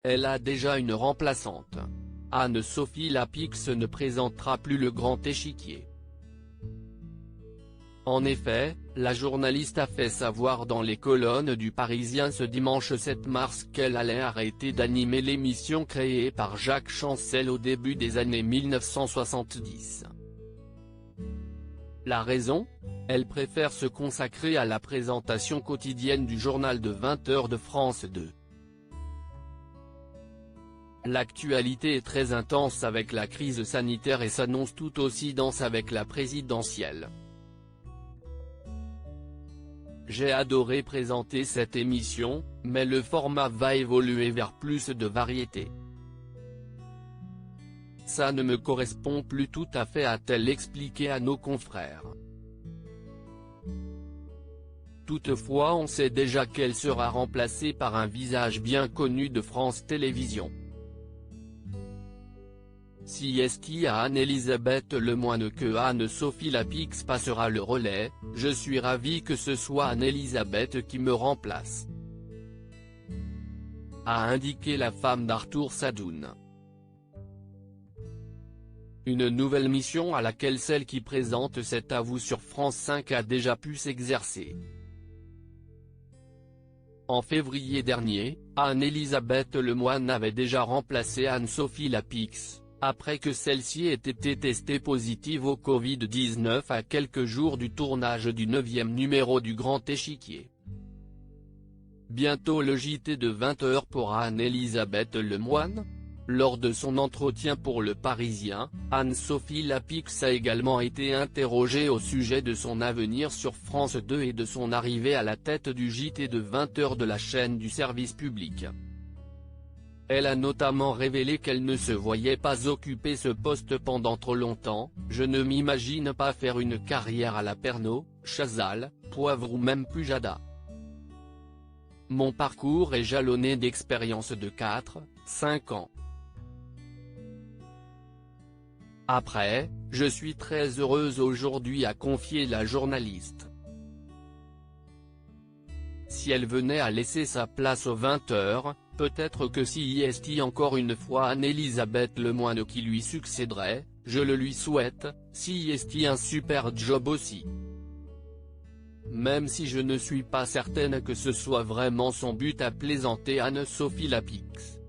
elle a déjà une remplaçante. Anne-Sophie Lapix ne présentera plus le grand échiquier. En effet, la journaliste a fait savoir dans les colonnes du Parisien ce dimanche 7 mars qu'elle allait arrêter d'animer l'émission créée par Jacques Chancel au début des années 1970. La raison ? Elle préfère se consacrer à la présentation quotidienne du journal de 20h de France 2. L'actualité est très intense avec la crise sanitaire et s'annonce tout aussi dense avec la présidentielle. J'ai adoré présenter cette émission, mais le format va évoluer vers plus de variété. Ça ne me correspond plus tout à fait, a-t-elle expliqué à nos confrères. Toutefois, on sait déjà qu'elle sera remplacée par un visage bien connu de France Télévisions. Si est à Anne-Elisabeth Lemoine que Anne-Sophie Lapix passera le relais, je suis ravi que ce soit Anne-Elisabeth qui me remplace, a indiqué la femme d'Arthur Sadoun. Une nouvelle mission à laquelle celle qui présente cet à vous sur France 5 a déjà pu s'exercer. En février dernier, Anne-Elisabeth Lemoine avait déjà remplacé Anne-Sophie Lapix, après que celle-ci ait été testée positive au Covid-19 à quelques jours du tournage du 9e numéro du Grand Échiquier. Bientôt le JT de 20h pour Anne-Elisabeth Lemoine. Lors de son entretien pour Le Parisien, Anne-Sophie Lapix a également été interrogée au sujet de son avenir sur France 2 et de son arrivée à la tête du JT de 20h de la chaîne du service public. Elle a notamment révélé qu'elle ne se voyait pas occuper ce poste pendant trop longtemps. « Je ne m'imagine pas faire une carrière à la Pernod, Chazal, Poivre ou même Pujada. Mon parcours est jalonné d'expériences de 4-5 ans. Après, je suis très heureuse aujourd'hui », a confié la journaliste. Si elle venait à laisser sa place aux 20h, peut-être que si est encore une fois Anne-Elisabeth Lemoine qui lui succéderait, je le lui souhaite, si est un super job aussi. Même si je ne suis pas certaine que ce soit vraiment son but, a plaisanté Anne-Sophie Lapix.